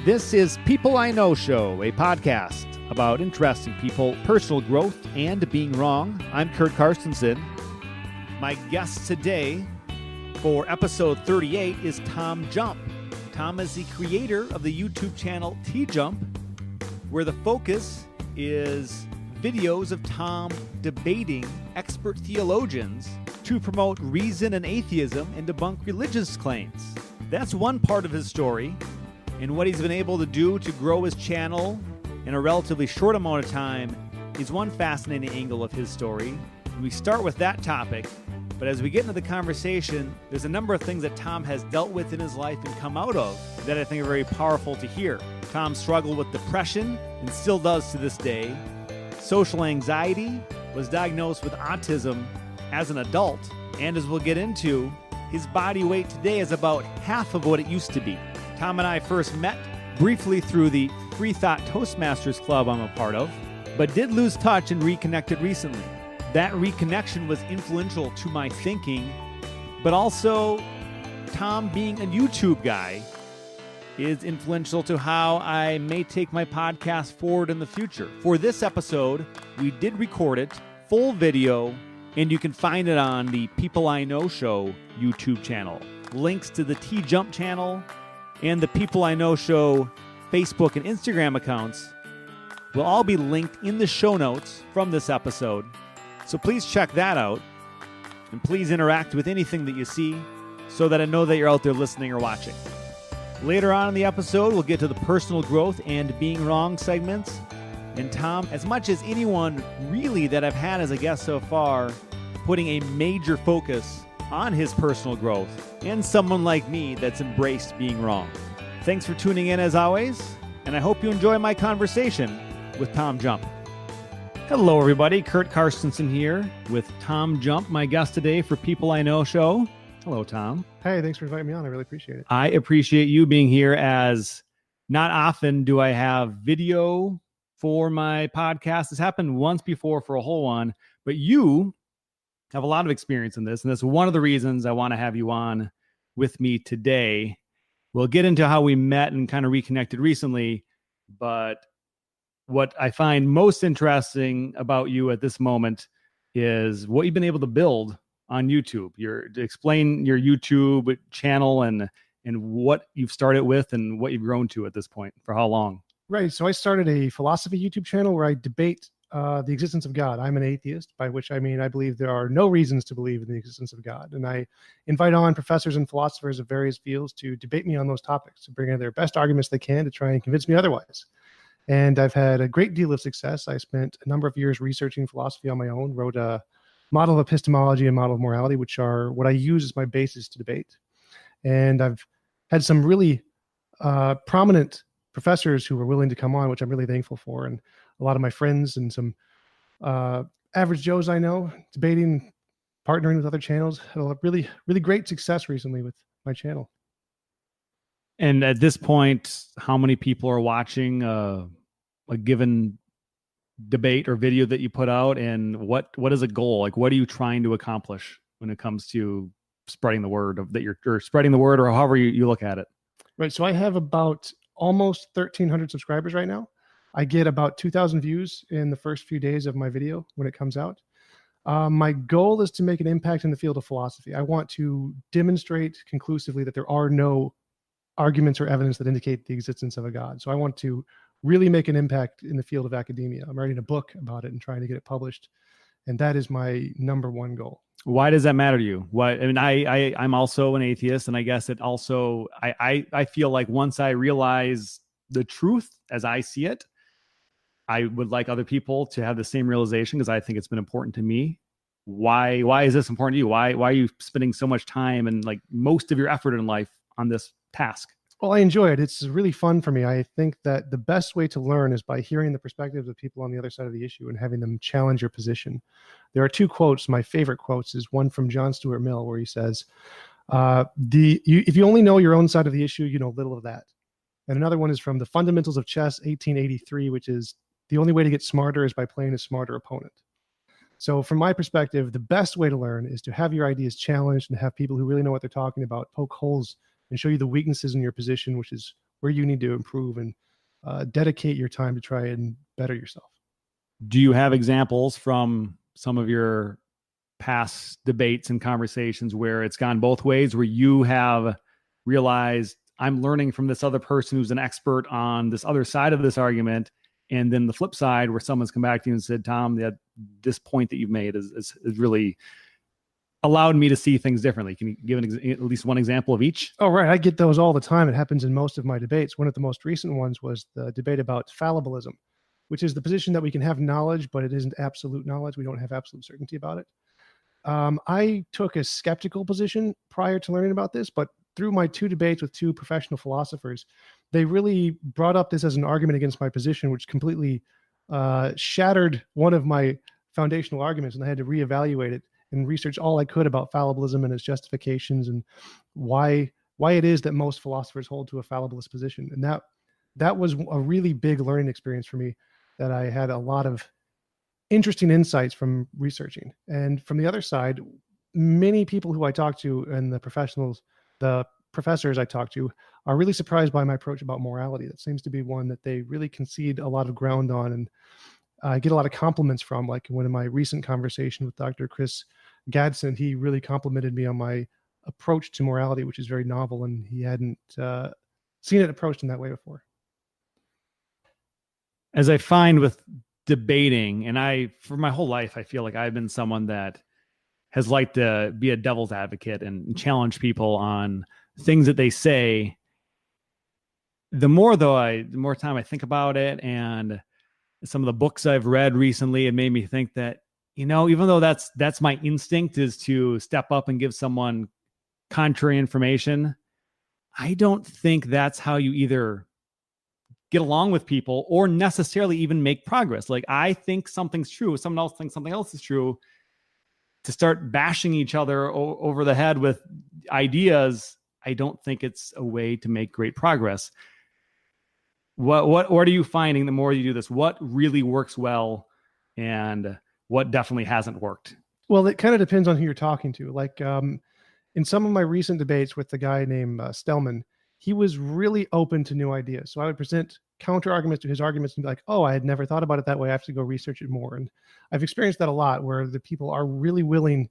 This is People I Know Show, a podcast about interesting people, personal growth, and being wrong. I'm Kurt Carstensen. My guest today for episode 38 is TJump. Tom is the creator of the YouTube channel TJump, where the focus is videos of Tom debating expert theologians to promote reason and atheism and debunk religious claims. That's one part of his story, and what he's been able to do to grow his channel in a relatively short amount of time is one fascinating angle of his story. We start with that topic, but as we get into the conversation, there's a number of things that Tom has dealt with in his life and come out of that I think are very powerful to hear. Tom struggled with depression and still does to this day. Social anxiety, was diagnosed with autism as an adult, and as we'll get into, his body weight today is about half of what it used to be. Tom and I first met briefly through the Free Thought Toastmasters Club I'm a part of, but did lose touch and reconnected recently. That reconnection was influential to my thinking, but also Tom being a YouTube guy is influential to how I may take my podcast forward in the future. For this episode, we did record it, full video, and you can find it on the People I Know Show YouTube channel. Links to the TJump channel and the People I Know Show Facebook and Instagram accounts will all be linked in the show notes from this episode. So please check that out, and please interact with anything that you see so that I know that you're out there listening or watching. Later on in the episode, we'll get to the personal growth and being wrong segments. And Tom, as much as anyone really that I've had as a guest so far, putting a major focus on his personal growth, and someone like me that's embraced being wrong. Thanks for tuning in as always, and I hope you enjoy my conversation with TJump. Hello everybody, Kurt Carstensen here with TJump, my guest today for People I Know Show. Hello, Tom. Hey, thanks for inviting me on. I really appreciate it. I appreciate you being here, as not often do I have video for my podcast. This happened once before for a whole one, but you have a lot of experience in this, and that's one of the reasons I want to have you on with me today. We'll get into how we met and kind of reconnected recently, but what I find most interesting about you at this moment is what you've been able to build on YouTube. To explain your YouTube channel and what you've started with and what you've grown to at this point, for how long. Right. So I started a philosophy YouTube channel where I debate the existence of God. I'm an atheist, by which I mean I believe there are no reasons to believe in the existence of God. And I invite on professors and philosophers of various fields to debate me on those topics, to bring in their best arguments they can to try and convince me otherwise. And I've had a great deal of success. I spent a number of years researching philosophy on my own, wrote a model of epistemology and model of morality, which are what I use as my basis to debate. And I've had some really prominent professors who were willing to come on, which I'm really thankful for. And a lot of my friends and some average Joes I know debating, partnering with other channels, had a really, really great success recently with my channel. And at this point, how many people are watching a given debate or video that you put out, and what is a goal? Like, what are you trying to accomplish when it comes to spreading the word of that you're spreading the word, or however you look at it? Right. So I have about almost 1,300 subscribers right now. I get about 2,000 views in the first few days of my video when it comes out. My goal is to make an impact in the field of philosophy. I want to demonstrate conclusively that there are no arguments or evidence that indicate the existence of a God. So I want to really make an impact in the field of academia. I'm writing a book about it and trying to get it published. And that is my number one goal. Why does that matter to you? Why? I mean, I'm also an atheist, and I guess it also, I feel like once I realize the truth as I see it, I would like other people to have the same realization, because I think it's been important to me. Why is this important to you? Why are you spending so much time and like most of your effort in life on this task? Well, I enjoy it. It's really fun for me. I think that the best way to learn is by hearing the perspectives of people on the other side of the issue and having them challenge your position. There are two quotes. My favorite quotes is one from John Stuart Mill, where he says, if you only know your own side of the issue, you know little of that. And another one is from The Fundamentals of Chess, 1883, which is, the only way to get smarter is by playing a smarter opponent. So from my perspective, the best way to learn is to have your ideas challenged and have people who really know what they're talking about poke holes and show you the weaknesses in your position, which is where you need to improve, and dedicate your time to try and better yourself. Do you have examples from some of your past debates and conversations where it's gone both ways, where you have realized I'm learning from this other person who's an expert on this other side of this argument, and then the flip side where someone's come back to you and said, Tom, this point that you've made is really allowed me to see things differently? Can you give at least one example of each? Oh, right. I get those all the time. It happens in most of my debates. One of the most recent ones was the debate about fallibilism, which is the position that we can have knowledge, but it isn't absolute knowledge. We don't have absolute certainty about it. I took a skeptical position prior to learning about this, but through my 2 debates with 2 professional philosophers, they really brought up this as an argument against my position, which completely shattered one of my foundational arguments, and I had to reevaluate it and research all I could about fallibilism and its justifications and why it is that most philosophers hold to a fallibilist position. And that was a really big learning experience for me, that I had a lot of interesting insights from researching. And from the other side, many people who I talk to and the professors I talk to are really surprised by my approach about morality. That seems to be one that they really concede a lot of ground on, and I get a lot of compliments from. Like one of my recent conversation with Dr. Chris Gadsden, he really complimented me on my approach to morality, which is very novel, and he hadn't seen it approached in that way before. As I find with debating, and for my whole life, I feel like I've been someone that has liked to be a devil's advocate and challenge people on things that they say. The more time I think about it, and some of the books I've read recently, it made me think that, even though that's my instinct, is to step up and give someone contrary information, I don't think that's how you either get along with people or necessarily even make progress. Like, I think something's true, someone else thinks something else is true. To start bashing each other over the head with ideas, I don't think it's a way to make great progress. What are you finding the more you do this? What really works well, and what definitely hasn't worked? Well, it kind of depends on who you're talking to. Like in some of my recent debates with the guy named Stellman, he was really open to new ideas. So I would present counter arguments to his arguments and be like, oh, I had never thought about it that way. I have to go research it more. And I've experienced that a lot, where the people are really willing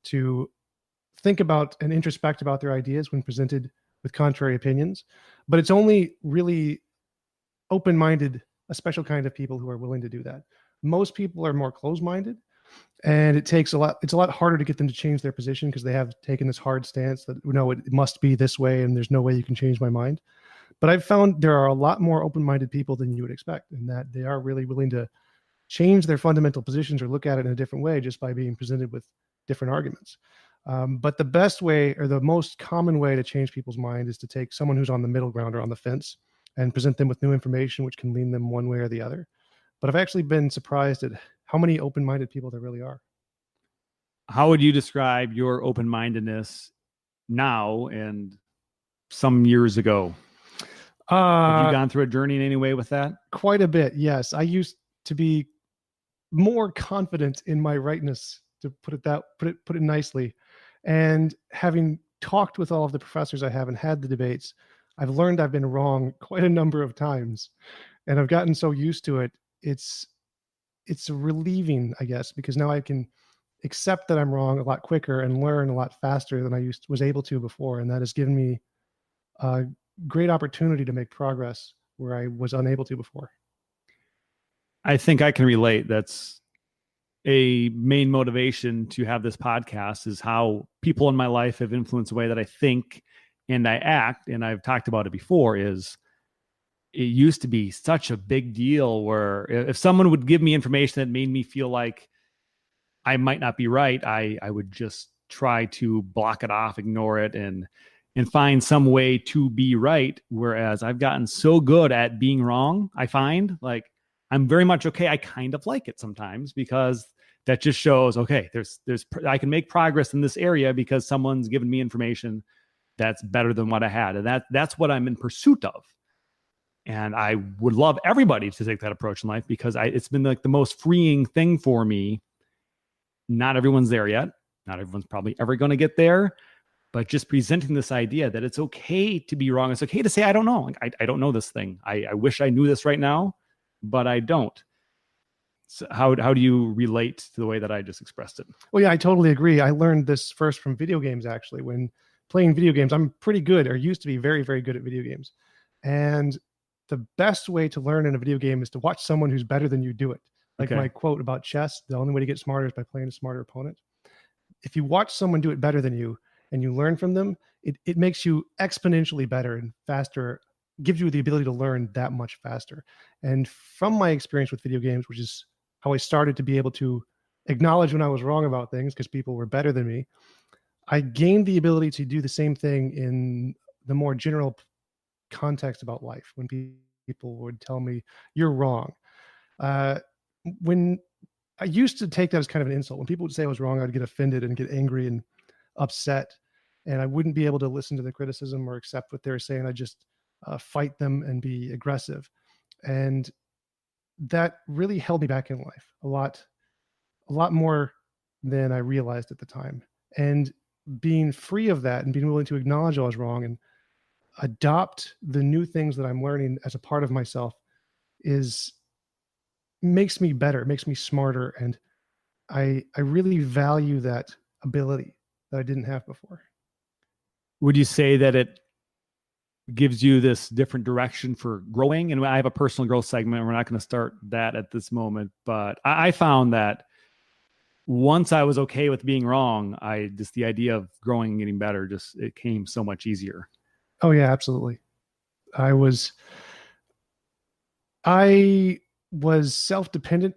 to think about and introspect about their ideas when presented with contrary opinions. But it's only really open-minded, a special kind of people who are willing to do that. Most people are more closed-minded, and it's a lot harder to get them to change their position, because they have taken this hard stance that, no, it must be this way and there's no way you can change my mind. But I've found there are a lot more open-minded people than you would expect, and that they are really willing to change their fundamental positions or look at it in a different way just by being presented with different arguments. But the best way, or the most common way to change people's mind, is to take someone who's on the middle ground or on the fence and present them with new information, which can lean them one way or the other. But I've actually been surprised at how many open-minded people there really are. How would you describe your open-mindedness now and some years ago? Have you gone through a journey in any way with that? Quite a bit, yes. I used to be more confident in my rightness, to put it nicely. And having talked with all of the professors I have and had the debates, I've learned I've been wrong quite a number of times, and I've gotten so used to it. It's relieving, I guess, because now I can accept that I'm wrong a lot quicker and learn a lot faster than I was able to before, and that has given me a great opportunity to make progress where I was unable to before. I think I can relate. That's a main motivation to have this podcast, is how people in my life have influenced the way that I think and I act. And I've talked about it before, is it used to be such a big deal where if someone would give me information that made me feel like I might not be right, I would just try to block it off, ignore it, and find some way to be right. Whereas I've gotten so good at being wrong, I find, like, I'm very much okay. I kind of like it sometimes, because that just shows, okay, I can make progress in this area because someone's given me information that's better than what I had. And that's what I'm in pursuit of. And I would love everybody to take that approach in life, because it's been like the most freeing thing for me. Not everyone's there yet. Not everyone's probably ever going to get there, but just presenting this idea that it's okay to be wrong. It's okay to say, I don't know. I don't know this thing. I wish I knew this right now, but I don't. So how do you relate to the way that I just expressed it? Well, yeah, I totally agree. I learned this first from video games, actually. When playing video games, I'm pretty good, or used to be very, very good at video games. And the best way to learn in a video game is to watch someone who's better than you do it. Like my quote about chess, the only way to get smarter is by playing a smarter opponent. If you watch someone do it better than you and you learn from them, it makes you exponentially better and faster, gives you the ability to learn that much faster. And from my experience with video games, which is how I started to be able to acknowledge when I was wrong about things because people were better than me, I gained the ability to do the same thing in the more general context about life. When people would tell me, you're wrong. When I used to take that as kind of an insult. When people would say I was wrong, I'd get offended and get angry and upset. And I wouldn't be able to listen to the criticism or accept what they were saying. I'd just fight them and be aggressive. And that really held me back in life a lot more than I realized at the time. And being free of that and being willing to acknowledge I was wrong and adopt the new things that I'm learning as a part of myself makes me better, makes me smarter. And I really value that ability that I didn't have before. Would you say that it gives you this different direction for growing? And I have a personal growth segment. We're not going to start that at this moment, but I found that once I was okay with being wrong, the idea of growing and getting better, it came so much easier. Oh yeah, absolutely. I was self-dependent.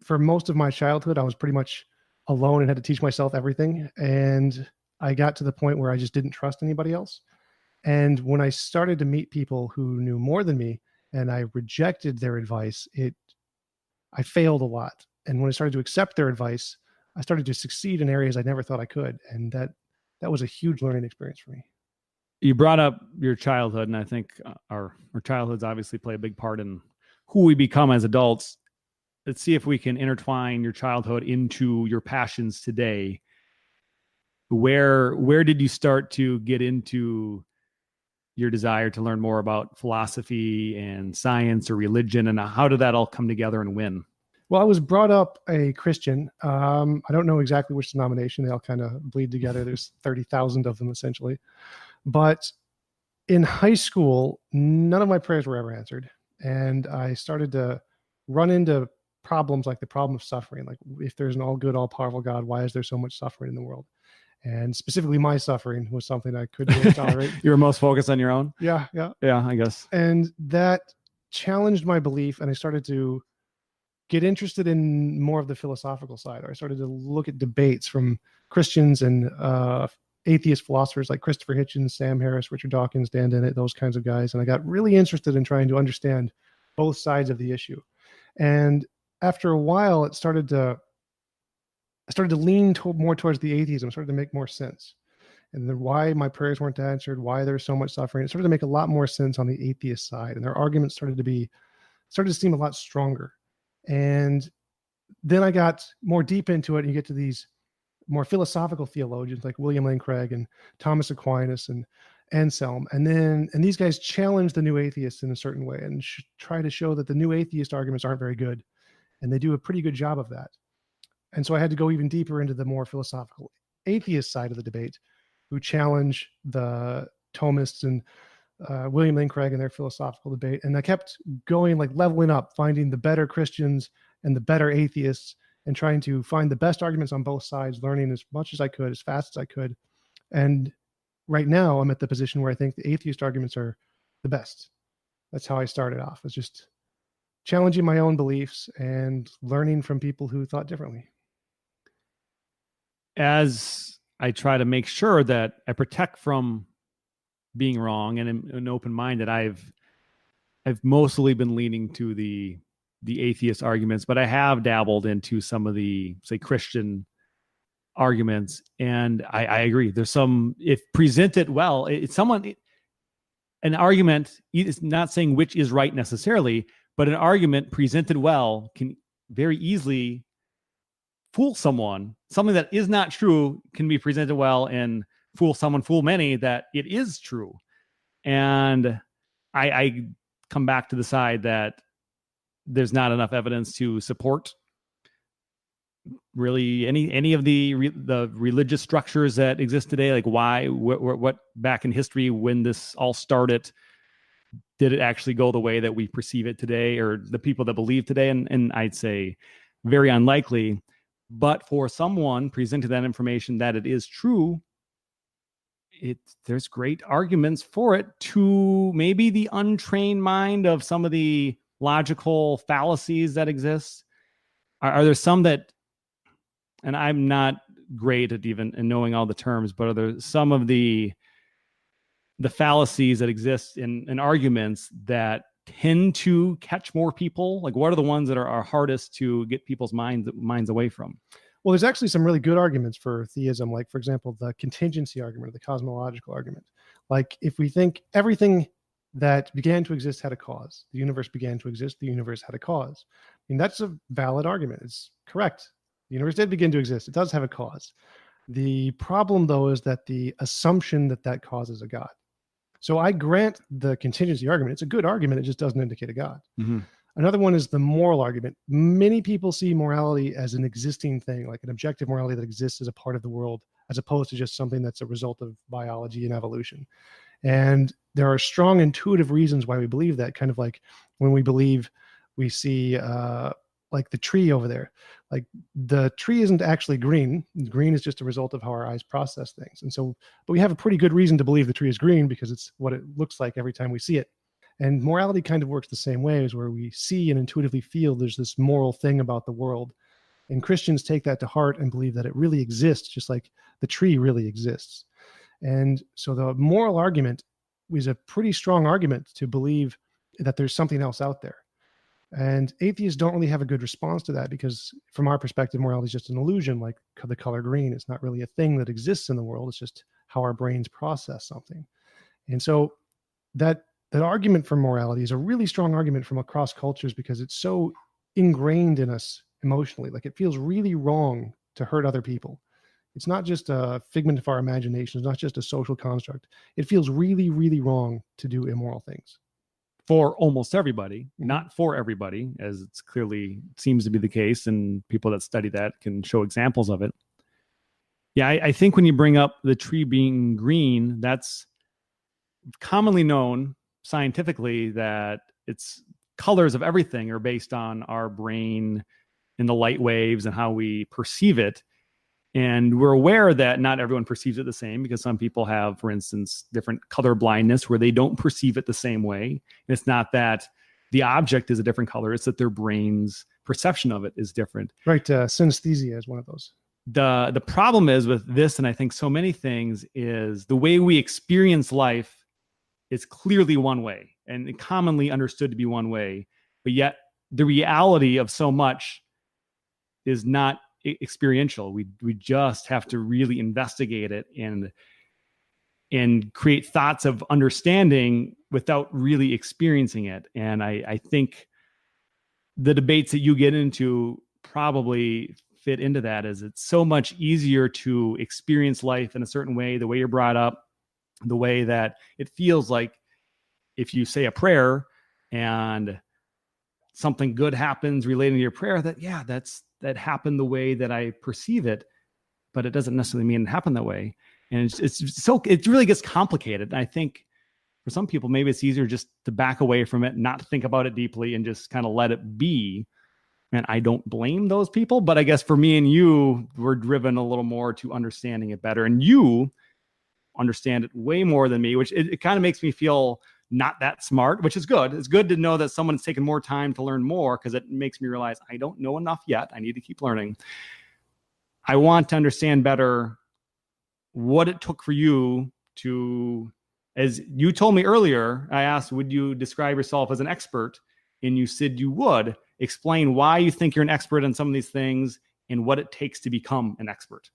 For most of my childhood, I was pretty much alone and had to teach myself everything. And I got to the point where I just didn't trust anybody else. And when I started to meet people who knew more than me and I rejected their advice, I failed a lot. And when I started to accept their advice, I started to succeed in areas I never thought I could. And that was a huge learning experience for me. You brought up your childhood, and I think our childhoods obviously play a big part in who we become as adults. Let's see if we can intertwine your childhood into your passions today. Where did you start to get into your desire to learn more about philosophy and science or religion, and how did that all come together and when? Well, I was brought up a Christian. I don't know exactly which denomination. They all kind of bleed together. There's 30,000 of them essentially. But in high school, none of my prayers were ever answered. And I started to run into problems like the problem of suffering. Like, if there's an all good, all powerful God, why is there so much suffering in the world? And specifically my suffering was something I couldn't really tolerate. You were most focused on your own? Yeah, I guess. And that challenged my belief, and I started to get interested in more of the philosophical side. I started to look at debates from Christians and atheist philosophers like Christopher Hitchens, Sam Harris, Richard Dawkins, Dan Dennett, those kinds of guys. And I got really interested in trying to understand both sides of the issue. And after a while, I started to lean more towards the atheism. It started to make more sense. And then why my prayers weren't answered, why there's so much suffering. It started to make a lot more sense on the atheist side. And their arguments started to seem a lot stronger. And then I got more deep into it, and you get to these more philosophical theologians like William Lane Craig and Thomas Aquinas and Anselm. And these guys challenge the new atheists in a certain way and try to show that the new atheist arguments aren't very good. And they do a pretty good job of that. And so I had to go even deeper into the more philosophical atheist side of the debate, who challenge the Thomists and William Lane Craig and their philosophical debate. And I kept going, like leveling up, finding the better Christians and the better atheists, and trying to find the best arguments on both sides, learning as much as I could, as fast as I could. And right now I'm at the position where I think the atheist arguments are the best. That's how I started off, was just challenging my own beliefs and learning from people who thought differently. As I try to make sure that I protect from being wrong and an open-minded, I've mostly been leaning to the atheist arguments, but I have dabbled into some of the, say, Christian arguments. And I agree. There's some, if presented well, an argument is not saying which is right necessarily, but an argument presented well can very easily fool someone. Something that is not true can be presented well and fool someone, fool many, that it is true. And I come back to the side that there's not enough evidence to support really any of the religious structures that exist today. Like what back in history when this all started, did it actually go the way that we perceive it today, or the people that believe today? And I'd say very unlikely. But for someone presenting that information that it is true, there's great arguments for it to maybe the untrained mind of some of the logical fallacies that exist. Are there some that, and I'm not great at even knowing all the terms, but are there some of the fallacies that exist in arguments that tend to catch more people? Like, what are the ones that are hardest to get people's minds away from? Well, there's actually some really good arguments for theism. Like, for example, the contingency argument or the cosmological argument. Like, if we think everything that began to exist had a cause, the universe began to exist, the universe had a cause. I mean, that's a valid argument. It's correct. The universe did begin to exist. It does have a cause. The problem, though, is that the assumption that cause is a God. So I grant the contingency argument. It's a good argument. It just doesn't indicate a God. Mm-hmm. Another one is the moral argument. Many people see morality as an existing thing, like an objective morality that exists as a part of the world, as opposed to just something that's a result of biology and evolution. And there are strong intuitive reasons why we believe that, kind of like when we believe we see like the tree over there. Like, the tree isn't actually green. Green is just a result of how our eyes process things. And so, but we have a pretty good reason to believe the tree is green because it's what it looks like every time we see it. And morality kind of works the same way, as where we see and intuitively feel there's this moral thing about the world. And Christians take that to heart and believe that it really exists, just like the tree really exists. And so the moral argument is a pretty strong argument to believe that there's something else out there. And atheists don't really have a good response to that because, from our perspective, morality is just an illusion, like the color green. It's not really a thing that exists in the world. It's just how our brains process something. And so that argument for morality is a really strong argument from across cultures because it's so ingrained in us emotionally. Like, it feels really wrong to hurt other people. It's not just a figment of our imagination. It's not just a social construct. It feels really, really wrong to do immoral things. For almost everybody, not for everybody, as it's clearly seems to be the case, and people that study that can show examples of it. Yeah, I think when you bring up the tree being green, that's commonly known scientifically that it's colors of everything are based on our brain and the light waves and how we perceive it. And we're aware that not everyone perceives it the same, because some people have, for instance, different color blindness where they don't perceive it the same way. And it's not that the object is a different color, it's that their brain's perception of it is different. Right. Synesthesia is one of those. The problem is with this, and I think so many things, is the way we experience life is clearly one way and commonly understood to be one way. But yet the reality of so much is not experiential. We just have to really investigate it and create thoughts of understanding without really experiencing it. And I think the debates that you get into probably fit into that, as it's so much easier to experience life in a certain way, the way you're brought up, the way that it feels like if you say a prayer and something good happens relating to your prayer, that happened the way that I perceive it, but it doesn't necessarily mean it happened that way. And it really gets complicated. And I think for some people, maybe it's easier just to back away from it, not think about it deeply, and just kind of let it be. And I don't blame those people, but I guess for me and you, we're driven a little more to understanding it better. And you understand it way more than me, which it kind of makes me feel not that smart, which is good. It's good to know that someone's taken more time to learn more, because it makes me realize I don't know enough yet. I need to keep learning. I want to understand better what it took for you to, as you told me earlier, I asked, would you describe yourself as an expert? And you said you would. Explain why you think you're an expert on some of these things and what it takes to become an expert.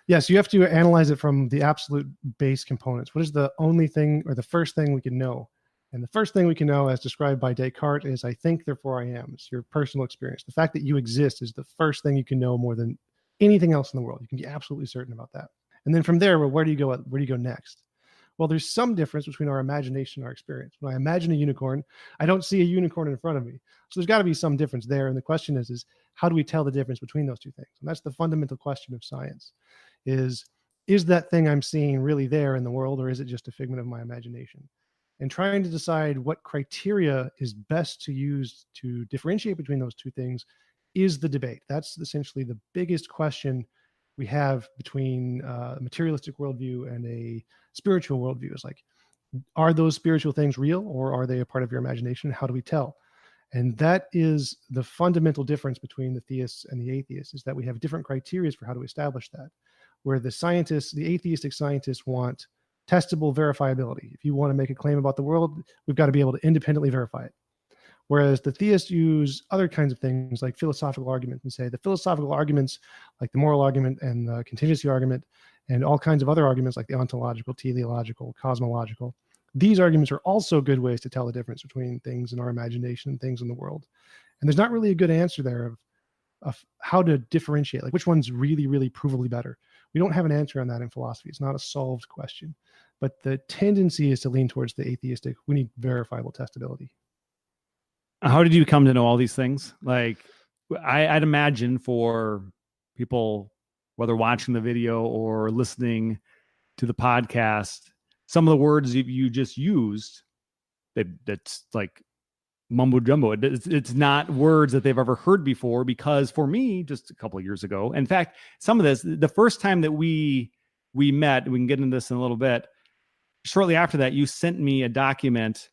Yes, you have to analyze it from the absolute base components. What is the only thing or the first thing we can know? And the first thing we can know, as described by Descartes, is I think, therefore I am. It's your personal experience. The fact that you exist is the first thing you can know more than anything else in the world. You can be absolutely certain about that. And then from there, well, where do you go next? Well, there's some difference between our imagination and our experience. When I imagine a unicorn, I don't see a unicorn in front of me. So there's got to be some difference there. And the question is how do we tell the difference between those two things? And that's the fundamental question of science is that thing I'm seeing really there in the world, or is it just a figment of my imagination? And trying to decide what criteria is best to use to differentiate between those two things is the debate. That's essentially the biggest question we have between a materialistic worldview and a spiritual worldview. Is like, are those spiritual things real, or are they a part of your imagination? How do we tell? And that is the fundamental difference between the theists and the atheists, is that we have different criteria for how to establish that. Where the scientists, the atheistic scientists, want testable verifiability. If you want to make a claim about the world, we've got to be able to independently verify it. Whereas the theists use other kinds of things like philosophical arguments and say the philosophical arguments, like the moral argument and the contingency argument, and all kinds of other arguments like the ontological, teleological, cosmological, these arguments are also good ways to tell the difference between things in our imagination and things in the world. And there's not really a good answer there of how to differentiate, like which one's really, really provably better. We don't have an answer on that in philosophy. It's not a solved question. But the tendency is to lean towards the atheistic. We need verifiable testability. How did you come to know all these things? Like, I'd imagine for people, whether watching the video or listening to the podcast, some of the words you just used, that's like mumbo jumbo. It's not words that they've ever heard before, because for me, just a couple of years ago, in fact, some of this, the first time that we met, we can get into this in a little bit, shortly after that, you sent me a document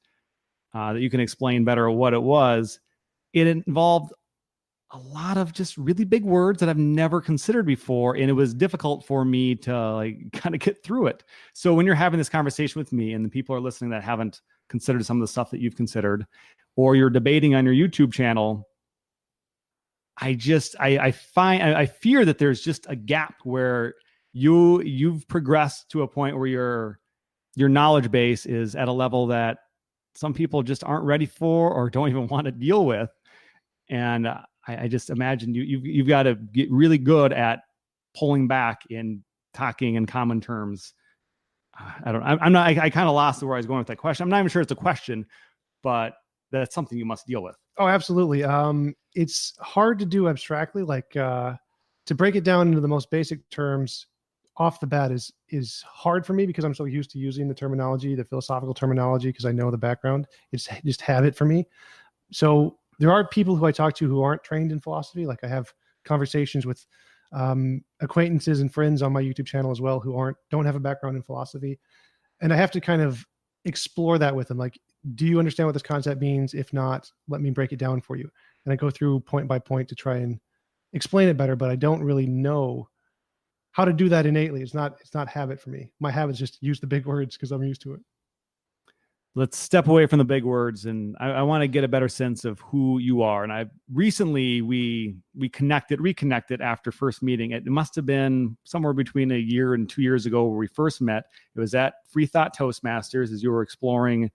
that you can explain better what it was. It involved a lot of just really big words that I've never considered before. And it was difficult for me to like kind of get through it. So when you're having this conversation with me and the people are listening that haven't considered some of the stuff that you've considered, or you're debating on your YouTube channel, I fear that there's just a gap where you've progressed to a point where your knowledge base is at a level that some people just aren't ready for or don't even want to deal with. And I just imagine you've got to get really good at pulling back and talking in common terms. I kind of lost where I was going with that question. I'm not even sure it's a question, but that's something you must deal with. Oh, absolutely. It's hard to do abstractly, like to break it down into the most basic terms off the bat is hard for me because I'm so used to using the terminology, the philosophical terminology, because I know the background. It's just habit for me. So there are people who I talk to who aren't trained in philosophy. Like I have conversations with acquaintances and friends on my YouTube channel as well who don't have a background in philosophy. And I have to kind of explore that with them. Like, do you understand what this concept means? If not, let me break it down for you. And I go through point by point to try and explain it better, but I don't really know how to do that innately. It's not habit for me. My habit is just to use the big words because I'm used to it. Let's step away from the big words, and I want to get a better sense of who you are. And I recently we reconnected after first meeting. It must have been somewhere between a year and 2 years ago where we first met. It was at Free Thought Toastmasters as you were exploring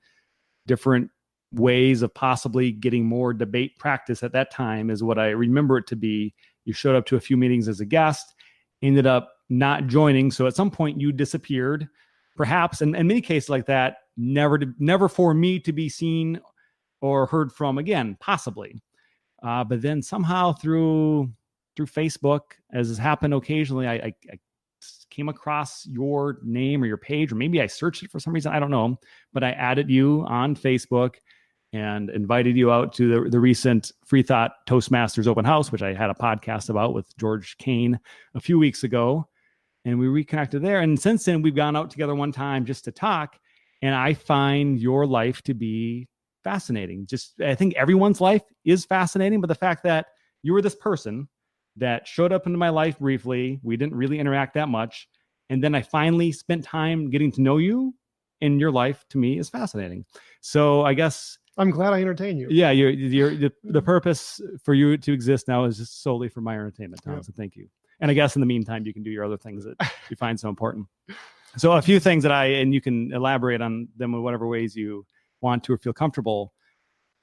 different ways of possibly getting more debate practice at that time, is what I remember it to be. You showed up to a few meetings as a guest, ended up not joining. So at some point you disappeared, perhaps in many cases like that, never for me to be seen or heard from again, possibly. But then somehow through Facebook, as has happened occasionally, I came across your name or your page, or maybe I searched it for some reason. I don't know, but I added you on Facebook and invited you out to the recent Free Thought Toastmasters open house, which I had a podcast about with George Kane a few weeks ago. And we reconnected there. And since then, we've gone out together one time just to talk. And I find your life to be fascinating. I think everyone's life is fascinating, but the fact that you were this person that showed up into my life briefly, we didn't really interact that much, and then I finally spent time getting to know you in your life, to me, is fascinating. So I guess I'm glad I entertain you. Yeah, the purpose for you to exist now is just solely for my entertainment, Tom. Yeah. So thank you. And I guess in the meantime, you can do your other things that you find so important. So a few things and you can elaborate on them in whatever ways you want to or feel comfortable.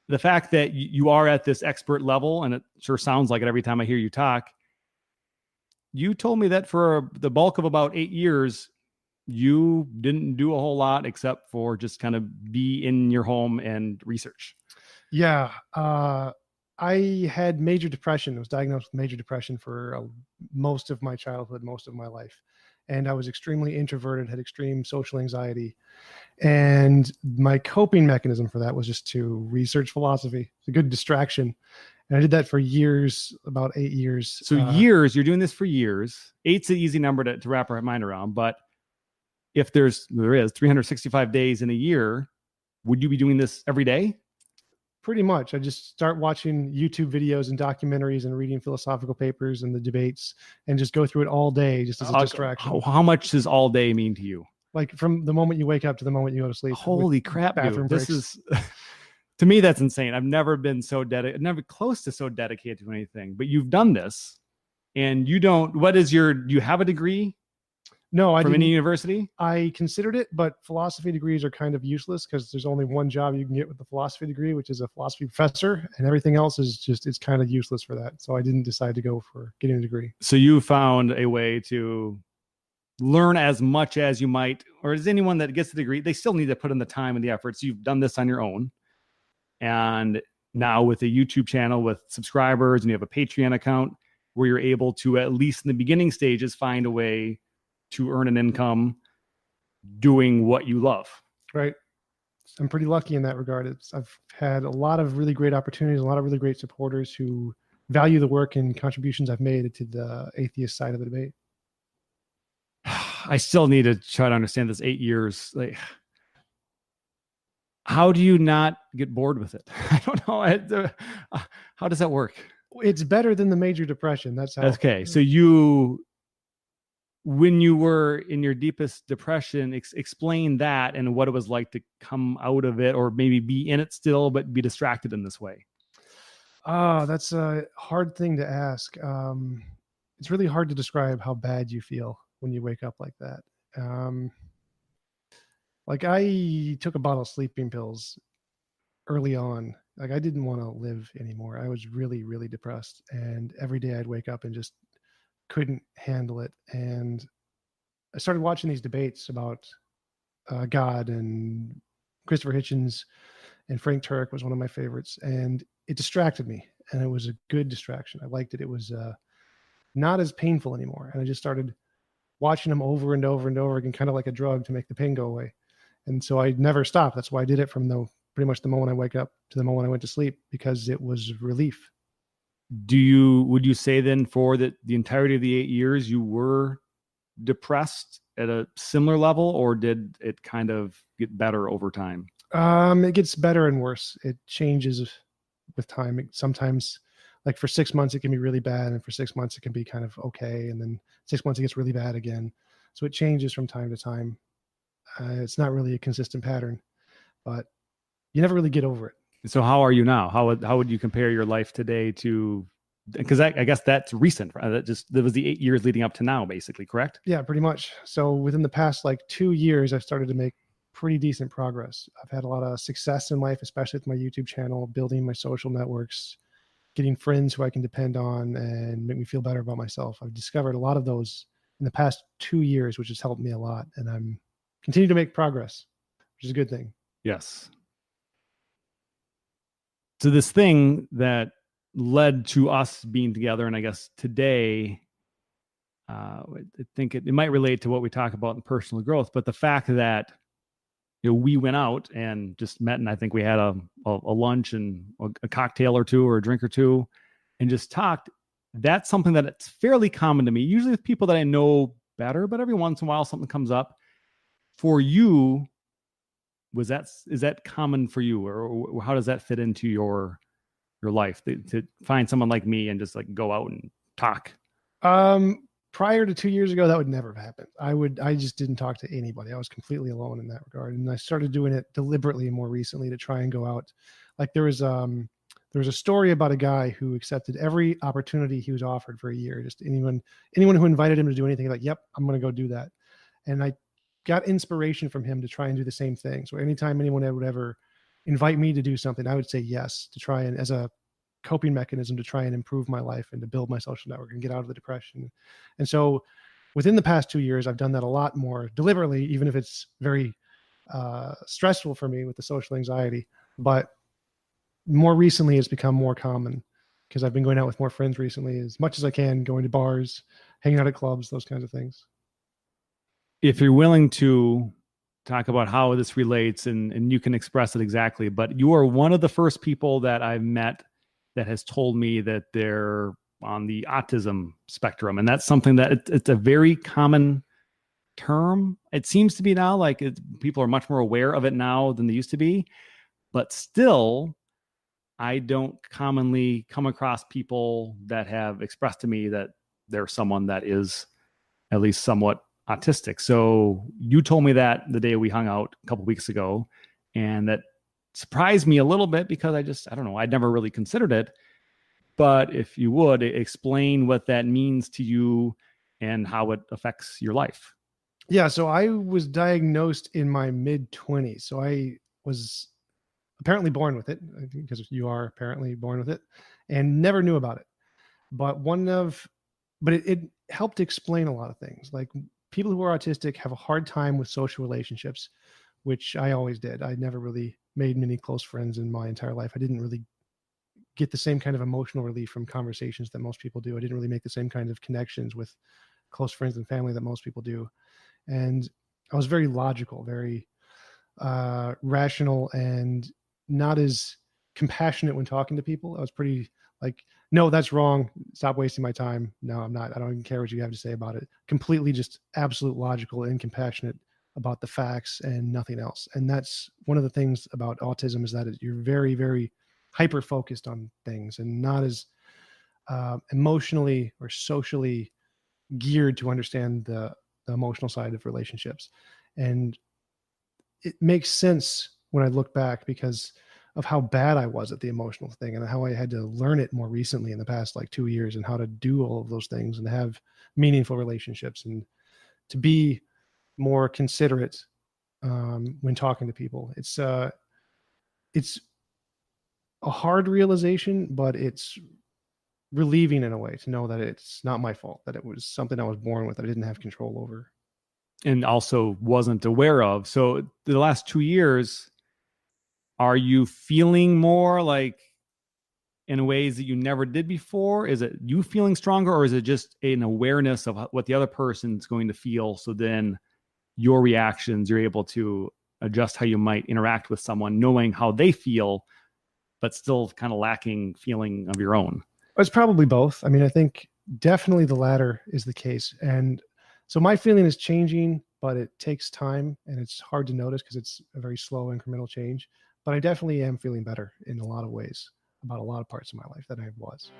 The fact that you are at this expert level, and it sure sounds like it every time I hear you talk, you told me that for the bulk of about 8 years, you didn't do a whole lot except for just kind of be in your home and research. Yeah. I had major depression. I was diagnosed with major depression for most of my childhood, most of my life. And I was extremely introverted, had extreme social anxiety. And my coping mechanism for that was just to research philosophy. It's a good distraction. And I did that for years, about 8 years. So years, you're doing this for years. 8's an easy number to wrap our mind around. But if there is 365 days in a year, would you be doing this every day? Pretty much. I just start watching YouTube videos and documentaries and reading philosophical papers and the debates and just go through it all day just as a distraction. How much does all day mean to you? Like from the moment you wake up to the moment you go to sleep. Holy crap, bathroom dude. breaks. This is, to me, that's insane. I've never been so dedicated, never close to so dedicated to anything, but you've done this and you don't, do you have a degree? No, I from didn't. any university? I considered it, but philosophy degrees are kind of useless because there's only one job you can get with the philosophy degree, which is a philosophy professor, and everything else is just, it's kind of useless for that. So I didn't decide to go for getting a degree. So you found a way to learn as much as you might, or as anyone that gets the degree, they still need to put in the time and the effort. So you've done this on your own. And now with a YouTube channel with subscribers and you have a Patreon account where you're able to, at least in the beginning stages, find a way to earn an income doing what you love. Right. I'm pretty lucky in that regard. I've had a lot of really great opportunities, a lot of really great supporters who value the work and contributions I've made to the atheist side of the debate. I still need to try to understand this 8 years. Like, how do you not get bored with it? I don't know. How does that work? It's better than the major depression. That's how. Okay. So when you were in your deepest depression, explain that and what it was like to come out of it, or maybe be in it still, but be distracted in this way. That's a hard thing to ask. It's really hard to describe how bad you feel when you wake up like that. Like I took a bottle of sleeping pills early on. Like I didn't want to live anymore. I was really, really depressed. And every day I'd wake up and just couldn't handle it. And I started watching these debates about God, and Christopher Hitchens and Frank Turek was one of my favorites. And it distracted me. And it was a good distraction. I liked it. It was not as painful anymore. And I just started watching them over and over and over again, kind of like a drug to make the pain go away. And so I never stopped. That's why I did it from pretty much the moment I wake up to the moment I went to sleep, because it was relief. Would you say then for the entirety of the 8 years you were depressed at a similar level, or did it kind of get better over time? It gets better and worse. It changes with time. Sometimes, like for 6 months, it can be really bad. And for 6 months, it can be kind of okay. And then 6 months, it gets really bad again. So it changes from time to time. It's not really a consistent pattern, but you never really get over it. So how are you now? How would you compare your life today to, because I guess that's recent, right? That was the 8 years leading up to now, basically, correct? Yeah, pretty much. So within the past 2 years, I've started to make pretty decent progress. I've had a lot of success in life, especially with my YouTube channel, building my social networks, getting friends who I can depend on and make me feel better about myself. I've discovered a lot of those in the past 2 years, which has helped me a lot. And I'm continuing to make progress, which is a good thing. Yes. So this thing that led to us being together, and I guess today, I think it might relate to what we talk about in personal growth, but the fact that we went out and just met, and I think we had a lunch and a cocktail or two or a drink or two and just talked. That's something that it's fairly common to me, usually with people that I know better, but every once in a while something comes up. For you, is that common for you, or how does that fit into your life to find someone like me and just go out and talk? Prior to 2 years ago, that would never have happened. I just didn't talk to anybody. I was completely alone in that regard. And I started doing it deliberately more recently to try and go out. Like there was a story about a guy who accepted every opportunity he was offered for a year. Just anyone who invited him to do anything, yep, I'm going to go do that. And I got inspiration from him to try and do the same thing. So anytime anyone would ever invite me to do something, I would say yes, to try and as a coping mechanism to try and improve my life and to build my social network and get out of the depression. And so within the past 2 years, I've done that a lot more deliberately, even if it's very stressful for me with the social anxiety. But more recently, it's become more common because I've been going out with more friends recently, as much as I can, going to bars, hanging out at clubs, those kinds of things. If you're willing to talk about how this relates, and you can express it exactly, but you are one of the first people that I've met that has told me that they're on the autism spectrum. And that's something that it's a very common term. It seems to be now, like people are much more aware of it now than they used to be, but still, I don't commonly come across people that have expressed to me that they're someone that is at least somewhat autistic. So you told me that the day we hung out a couple of weeks ago, and that surprised me a little bit because I don't know, I'd never really considered it. But if you would explain what that means to you and how it affects your life. Yeah, so I was diagnosed in my mid-20s. So I was apparently born with it, because you are apparently born with it, and never knew about it. But it helped explain a lot of things. Like, people who are autistic have a hard time with social relationships, which I always did. I never really made many close friends in my entire life. I didn't really get the same kind of emotional relief from conversations that most people do. I didn't really make the same kind of connections with close friends and family that most people do. And I was very logical, very rational, and not as compassionate when talking to people. I was pretty like, no, that's wrong. Stop wasting my time. No, I'm not. I don't even care what you have to say about it. Completely just absolute logical and compassionate about the facts and nothing else. And that's one of the things about autism, is that you're very, very hyper focused on things and not as emotionally or socially geared to understand the emotional side of relationships. And it makes sense when I look back because of how bad I was at the emotional thing and how I had to learn it more recently in the past 2 years, and how to do all of those things and have meaningful relationships and to be more considerate when talking to people. It's a hard realization, but it's relieving in a way to know that it's not my fault, that it was something I was born with that I didn't have control over. And also wasn't aware of. So the last 2 years, are you feeling more like in ways that you never did before? Is it you feeling stronger, or is it just an awareness of what the other person's going to feel? So then your reactions, you're able to adjust how you might interact with someone, knowing how they feel, but still kind of lacking feeling of your own. It's probably both. I mean, I think definitely the latter is the case. And so my feeling is changing, but it takes time and it's hard to notice because it's a very slow incremental change. But I definitely am feeling better in a lot of ways about a lot of parts of my life than I was.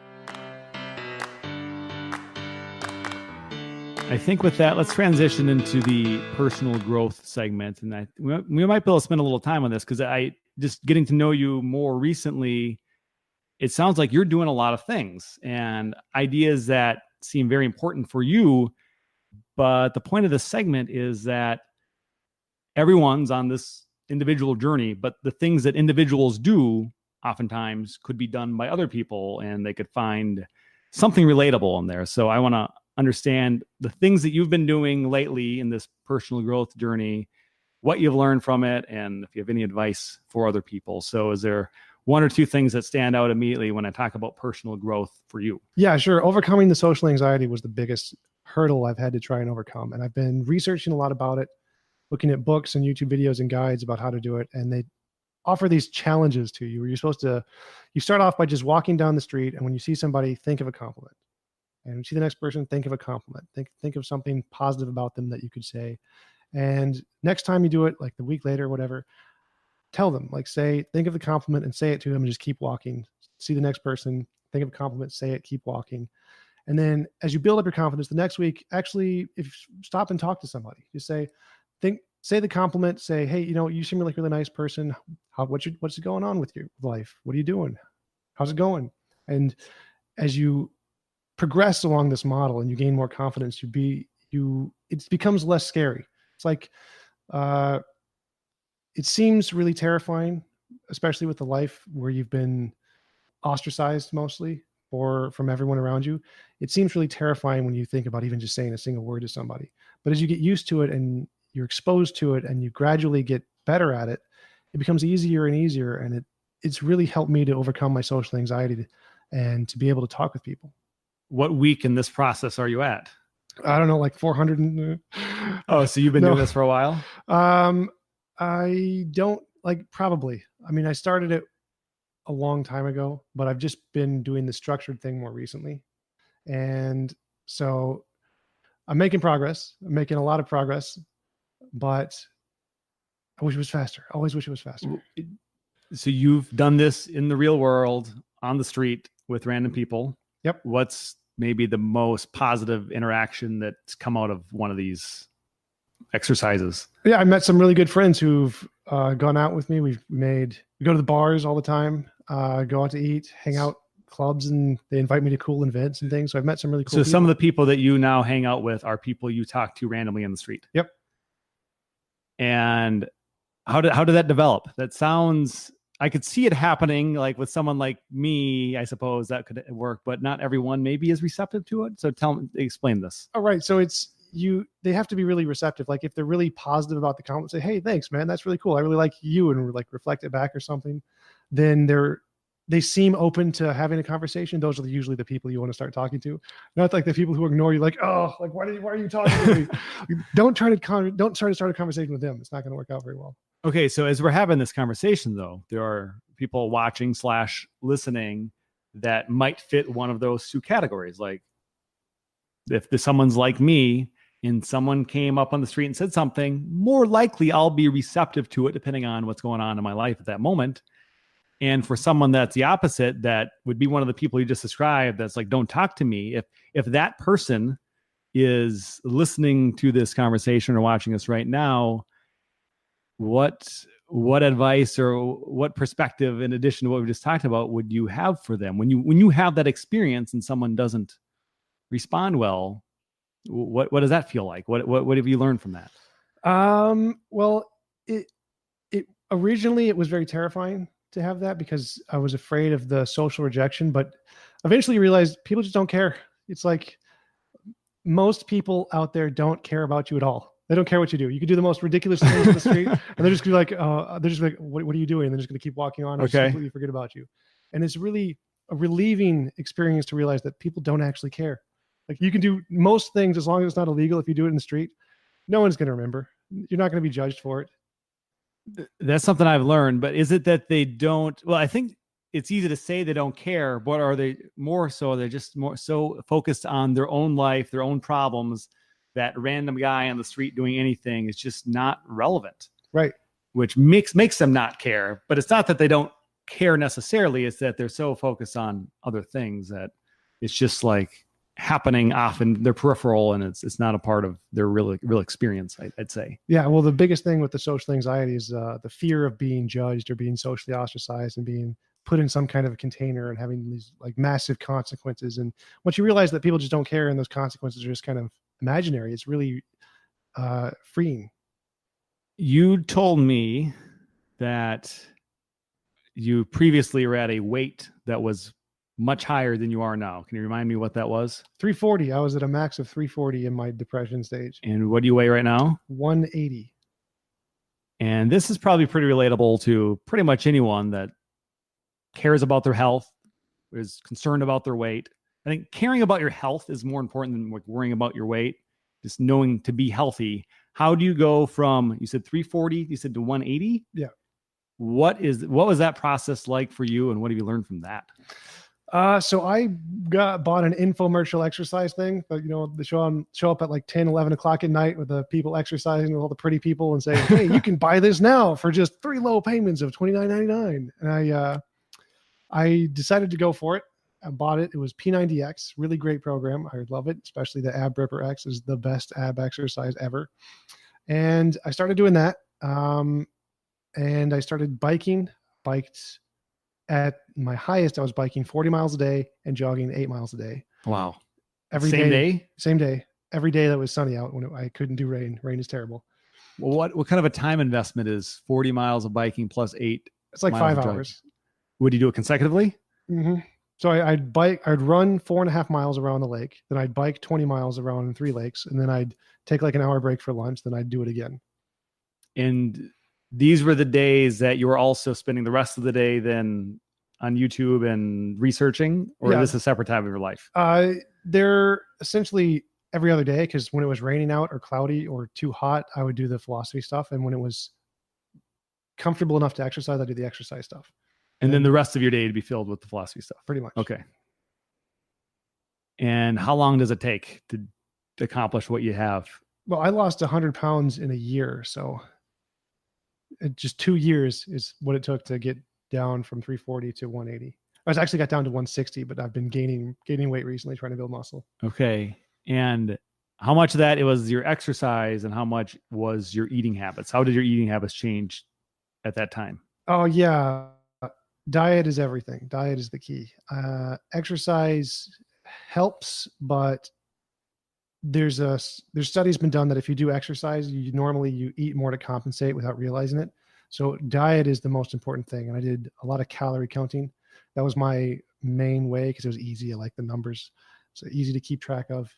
I think with that, let's transition into the personal growth segment. And we might be able to spend a little time on this because just getting to know you more recently, it sounds like you're doing a lot of things and ideas that seem very important for you. But the point of this segment is that everyone's on this individual journey, but the things that individuals do oftentimes could be done by other people, and they could find something relatable in there. So I want to understand the things that you've been doing lately in this personal growth journey, what you've learned from it, and if you have any advice for other people. So is there one or two things that stand out immediately when I talk about personal growth for you? Yeah, sure. Overcoming the social anxiety was the biggest hurdle I've had to try and overcome. And I've been researching a lot about it, looking at books and YouTube videos and guides about how to do it. And they offer these challenges to you where you start off by just walking down the street. And when you see somebody, think of a compliment. And when you see the next person, think of a compliment. Think of something positive about them that you could say. And next time you do it, like the week later or whatever, tell them, think of the compliment and say it to them and just keep walking. See the next person, think of a compliment, say it, keep walking. And then as you build up your confidence the next week, actually, if you stop and talk to somebody, just say the compliment, say, hey, you seem like a really nice person. What's going on with your life? What are you doing? How's it going? And as you progress along this model and you gain more confidence, it becomes less scary. It's like, it seems really terrifying, especially with the life where you've been ostracized mostly or from everyone around you, it seems really terrifying when you think about even just saying a single word to somebody. But as you get used to it and you're exposed to it and you gradually get better at it, it becomes easier and easier. And it's really helped me to overcome my social anxiety and to be able to talk with people. What week in this process are you at? I don't know, like 400. Oh, so you've been doing this for a while? I don't probably. I mean, I started it a long time ago, but I've just been doing the structured thing more recently. And so I'm making progress. I'm making a lot of progress, but I wish it was faster. I always wish it was faster. So you've done this in the real world, on the street with random people. Yep. What's maybe the most positive interaction that's come out of one of these exercises? Yeah, I met some really good friends who've gone out with me. We go to the bars all the time, go out to eat, hang out, clubs, and they invite me to cool events and things. So I've met some really cool people. So some of the people that you now hang out with are people you talk to randomly in the street. Yep. And how did that develop? That sounds, I could see it happening like with someone like me, I suppose that could work, but not everyone maybe is receptive to it. So explain this. All right. So they have to be really receptive. Like if they're really positive about the comment, say, hey, thanks, man. That's really cool. I really like you, and like reflect it back or something. Then they seem open to having a conversation. Those are usually the people you want to start talking to. Not like the people who ignore you, like, oh, like why are you talking to me? Don't try to start a conversation with them. It's not going to work out very well. Okay, so as we're having this conversation, though, there are people watching / listening that might fit one of those two categories. Like if someone's like me and someone came up on the street and said something, more likely I'll be receptive to it depending on what's going on in my life at that moment. And for someone that's the opposite, that would be one of the people you just described, that's like, don't talk to me. If that person is listening to this conversation or watching us right now, what advice or what perspective, in addition to what we just talked about, would you have for them when you have that experience and someone doesn't respond well? What does that feel like? What have you learned from that? Well, it originally it was very terrifying to have that because I was afraid of the social rejection, but eventually you realize people just don't care. It's like most people out there don't care about you at all. They don't care what you do. You could do the most ridiculous things in the street, and they're just gonna be like, what are you doing? And they're just gonna keep walking on and just completely forget about you. And it's really a relieving experience to realize that people don't actually care. Like you can do most things as long as it's not illegal. If you do it in the street, no one's gonna remember. You're not gonna be judged for it. That's something I've learned, but is it that they don't? Well, I think it's easy to say they don't care, but are they more so? They're just more so focused on their own life, their own problems. That random guy on the street doing anything is just not relevant. Right. Which makes them not care. But it's not that they don't care necessarily. It's that they're so focused on other things that it's just like happening off in their peripheral, and it's not a part of their real experience, I'd say. Yeah. Well, the biggest thing with the social anxiety is the fear of being judged or being socially ostracized and being put in some kind of a container and having these like massive consequences. And once you realize that people just don't care and those consequences are just kind of imaginary, it's really freeing. You told me that you previously were at a weight that was much higher than you are now. Can you remind me what that was? 340. I was at a max of 340 in my depression stage. And what do you weigh right now? 180. And this is probably pretty relatable to pretty much anyone that cares about their health, is concerned about their weight. I think caring about your health is more important than like worrying about your weight. Just knowing to be healthy. How do you go from, you said 340, you said to 180? Yeah. What was that process like for you, and what have you learned from that? So I bought an infomercial exercise thing, but they show up at like 10, 11 o'clock at night with the people exercising with all the pretty people and say, hey, you can buy this now for just 3 low payments of $29.99. And I decided to go for it. I bought it. It was P90X, really great program. I love it, especially the Ab Ripper X is the best ab exercise ever. And I started doing that. And I started biked at my highest. I was biking 40 miles a day and jogging 8 miles a day. Wow. Same day. Every day that was sunny out when I couldn't do rain. Rain is terrible. Well, what kind of a time investment is 40 miles of biking plus 8? It's like 5 hours. Would you do it consecutively? hmm So I'd run 4.5 miles around the lake, then I'd bike 20 miles around 3 lakes, and then I'd take like an hour break for lunch, then I'd do it again. And these were the days that you were also spending the rest of the day then on YouTube and researching, or Yeah. is this a separate time of your life? They're essentially every other day, because when it was raining out or cloudy or too hot, I would do the philosophy stuff, and when it was comfortable enough to exercise, I do the exercise stuff. And then the rest of your day to be filled with the philosophy stuff. Pretty much. Okay. And how long does it take to accomplish what you have? Well, I lost 100 pounds in a year, so just 2 years is what it took to get down from 340 to 180. I was actually got down to 160, but I've been gaining weight recently, trying to build muscle. Okay. And how much of that it was your exercise and how much was your eating habits? How did your eating habits change at that time? Oh yeah. Diet is everything. Diet is the key. Exercise helps, but there's studies been done that if you do exercise, you eat more to compensate without realizing it. So diet is the most important thing. And I did a lot of calorie counting. That was my main way because it was easy. I like the numbers. So easy to keep track of.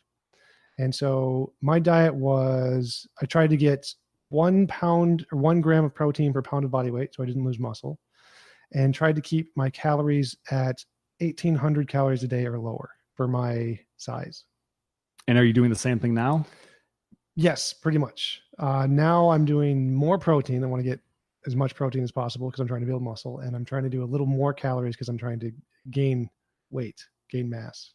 And so my diet was, I tried to get 1 pound or 1 gram of protein per pound of body weight, so I didn't lose muscle, and tried to keep my calories at 1,800 calories a day or lower for my size. And are you doing the same thing now? Yes, pretty much. Now I'm doing more protein. I want to get as much protein as possible because I'm trying to build muscle, and I'm trying to do a little more calories because I'm trying to gain weight, gain mass.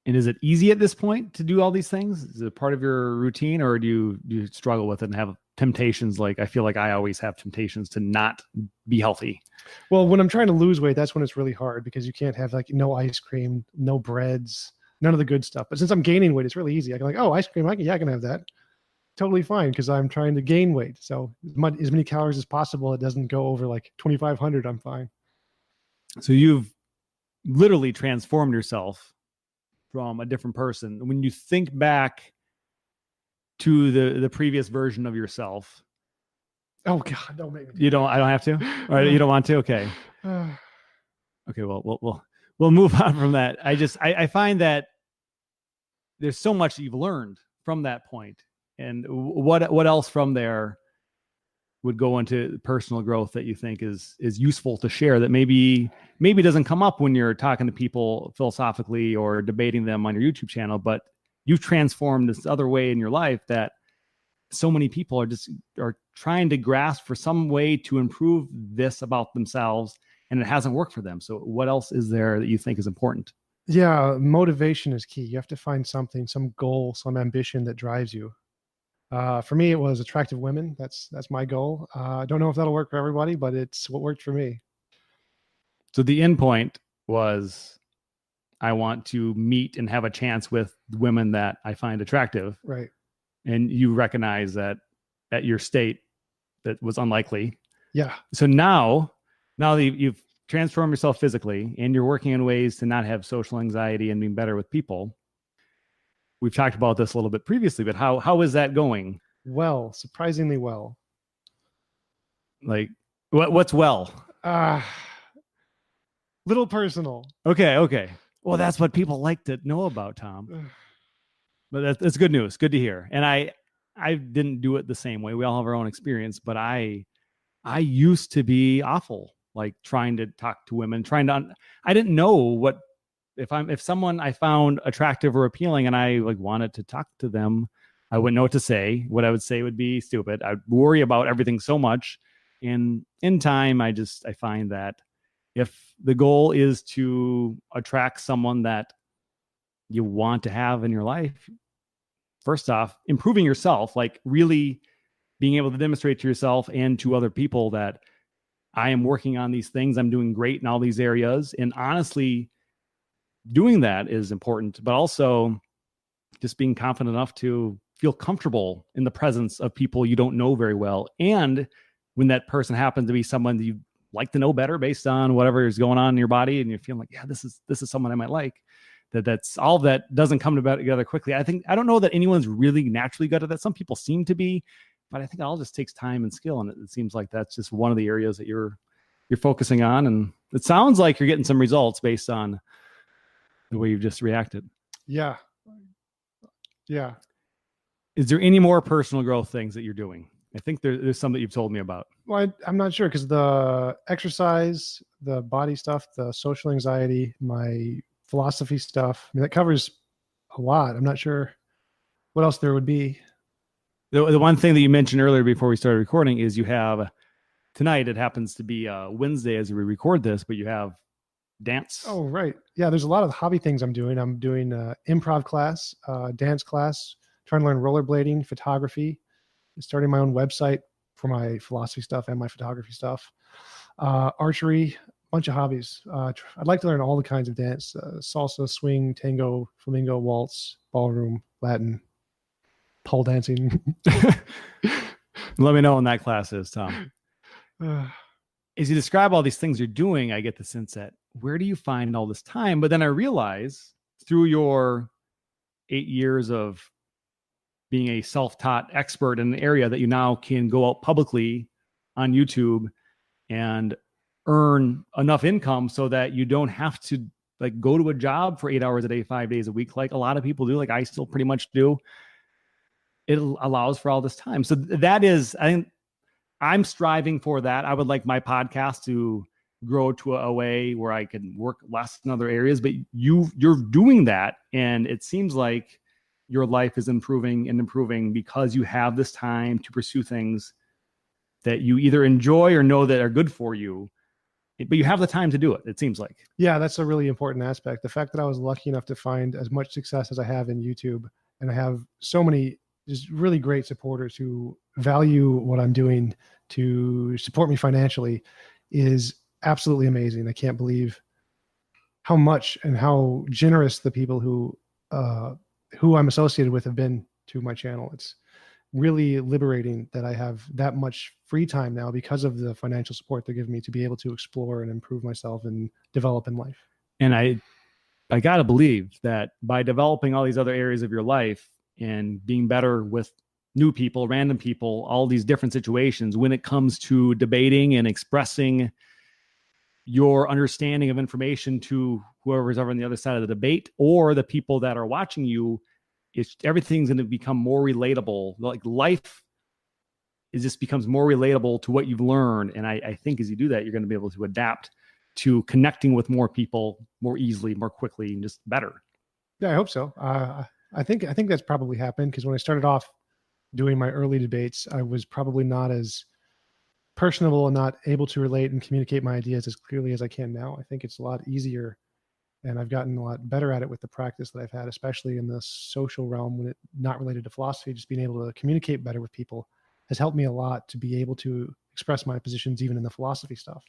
And is it easy at this point to do all these things? Is it part of your routine, or do you struggle with it and have temptations? Like I feel like I always have temptations to not be healthy. Well, when I'm trying to lose weight, that's when it's really hard because you can't have like no ice cream, no breads, none of the good stuff. But since I'm gaining weight, it's really easy. I can like, oh, ice cream, I can have that. Totally fine because I'm trying to gain weight. So as many calories as possible, it doesn't go over like 2,500. I'm fine. So you've literally transformed yourself from a different person. When you think back to the previous version of yourself. Oh God, don't make me. You don't. I don't have to. All right, you don't want to. Okay. Okay. Well, we'll move on from that. I find that there's so much that you've learned from that point, and what else from there would go into personal growth that you think is useful to share that maybe doesn't come up when you're talking to people philosophically or debating them on your YouTube channel, but you've transformed this other way in your life that so many people are trying to grasp for some way to improve this about themselves, and it hasn't worked for them. So what else is there that you think is important? Yeah, motivation is key. You have to find something, some goal, some ambition that drives you. For me, it was attractive women. That's my goal. I don't know if that'll work for everybody, but it's what worked for me. So the end point was, I want to meet and have a chance with women that I find attractive. Right. And you recognize that at your state that was unlikely. Yeah. So now that you've transformed yourself physically and you're working in ways to not have social anxiety and being better with people. We've talked about this a little bit previously, but how is that going? Well, surprisingly well. Like what's well? Little personal. Okay. Well, that's what people like to know about, Tom. But that's good news. Good to hear. And I didn't do it the same way. We all have our own experience, but I used to be awful, like trying to talk to women, I didn't know what, if someone I found attractive or appealing and I like wanted to talk to them, I wouldn't know what to say. What I would say would be stupid. I'd worry about everything so much. And in time, I find that if the goal is to attract someone that you want to have in your life, first off, improving yourself, like really being able to demonstrate to yourself and to other people that I am working on these things. I'm doing great in all these areas. And honestly, doing that is important, but also just being confident enough to feel comfortable in the presence of people you don't know very well. And when that person happens to be someone that you like to know better based on whatever is going on in your body, and you're feeling like, yeah, this is someone I might like, that's all of that doesn't come together quickly. I don't know that anyone's really naturally good at that. Some people seem to be, but I think it all just takes time and skill. And it seems like that's just one of the areas that you're you're focusing on. And it sounds like you're getting some results based on the way you've just reacted. Yeah. Yeah. Is there any more personal growth things that you're doing? I think there's some that you've told me about. Well, I'm not sure, because the exercise, the body stuff, the social anxiety, my philosophy stuff, I mean, that covers a lot. I'm not sure what else there would be. The one thing that you mentioned earlier before we started recording is you have tonight, it happens to be Wednesday as we record this, but you have dance. Oh, right. Yeah, there's a lot of hobby things I'm doing. I'm doing improv class, dance class, trying to learn rollerblading, photography, starting my own website for my philosophy stuff and my photography stuff, archery, a bunch of hobbies. I'd like to learn all the kinds of dance, salsa, swing, tango, flamenco, waltz, ballroom, Latin, pole dancing. Let me know when that class is, Tom. As you describe all these things you're doing, I get the sense that where do you find all this time? But then I realize through your 8 years of being a self-taught expert in an area that you now can go out publicly on YouTube and earn enough income so that you don't have to like go to a job for 8 hours a day, 5 days a week, like a lot of people do, like I still pretty much do. It allows for all this time. So that is, I think I'm striving for that. I would like my podcast to grow to a way where I can work less in other areas, but you're doing that. And it seems like your life is improving and improving because you have this time to pursue things that you either enjoy or know that are good for you, but you have the time to do it, it seems like. Yeah, that's a really important aspect. The fact that I was lucky enough to find as much success as I have in YouTube, and I have so many just really great supporters who value what I'm doing to support me financially, is absolutely amazing. I can't believe how much and how generous the people who I'm associated with have been to my channel. It's really liberating that I have that much free time now because of the financial support they're giving me to be able to explore and improve myself and develop in life. And I got to believe that by developing all these other areas of your life and being better with new people, random people, all these different situations, when it comes to debating and expressing your understanding of information to whoever's over on the other side of the debate or the people that are watching you, everything's going to become more relatable. Like life just becomes more relatable to what you've learned. And I think as you do that, you're going to be able to adapt to connecting with more people more easily, more quickly, and just better. Yeah, I hope so. I think that's probably happened, because when I started off doing my early debates, I was probably not as personable and not able to relate and communicate my ideas as clearly as I can now. I think it's a lot easier, and I've gotten a lot better at it with the practice that I've had, especially in the social realm when it not related to philosophy. Just being able to communicate better with people has helped me a lot to be able to express my positions even in the philosophy stuff.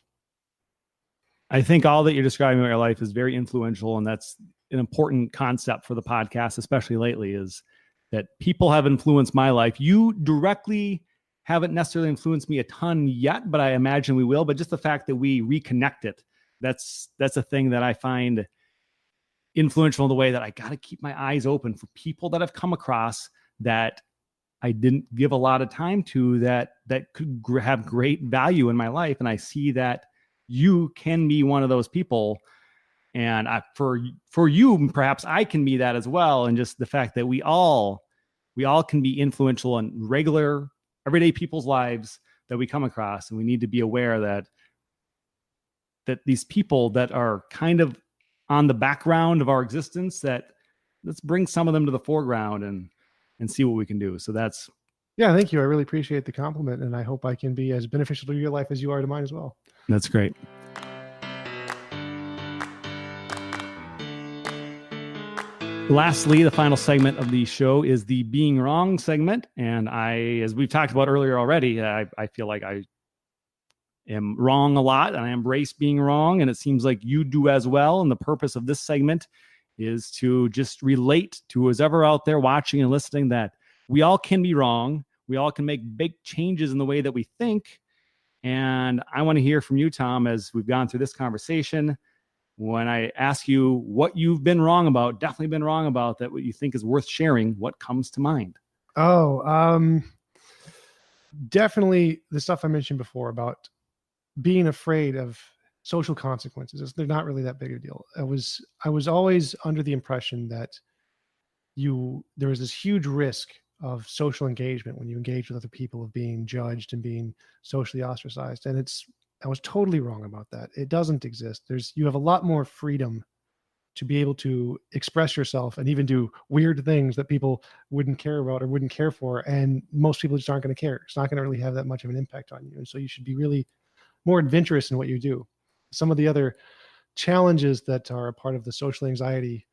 I think all that you're describing about your life is very influential, and that's an important concept for the podcast, especially lately, is that people have influenced my life. You directly haven't necessarily influenced me a ton yet, but I imagine we will. But just the fact that we reconnected, that's a thing that I find influential in the way that I got to keep my eyes open for people that I've come across that I didn't give a lot of time to, that could have great value in my life. And I see that you can be one of those people. And for you, perhaps I can be that as well. And just the fact that we all can be influential in regular, everyday people's lives that we come across. And we need to be aware that these people that are kind of on the background of our existence, that let's bring some of them to the foreground and see what we can do. So that's. Yeah, thank you. I really appreciate the compliment, and I hope I can be as beneficial to your life as you are to mine as well. That's great. Lastly, the final segment of the show is the being wrong segment. And as we've talked about earlier already, I feel like I am wrong a lot, and I embrace being wrong. And it seems like you do as well. And the purpose of this segment is to just relate to who's ever out there watching and listening that we all can be wrong. We all can make big changes in the way that we think. And I want to hear from you, Tom, as we've gone through this conversation. When I ask you what you've been wrong about, definitely been wrong about, that what you think is worth sharing, what comes to mind? Oh, definitely the stuff I mentioned before about being afraid of social consequences. They're not really that big a deal. I was always under the impression that there was this huge risk of social engagement when you engage with other people, of being judged and being socially ostracized. And I was totally wrong about that. It doesn't exist. You have a lot more freedom to be able to express yourself and even do weird things that people wouldn't care about or wouldn't care for. And most people just aren't going to care. It's not going to really have that much of an impact on you. And so you should be really more adventurous in what you do. Some of the other challenges that are a part of the social anxiety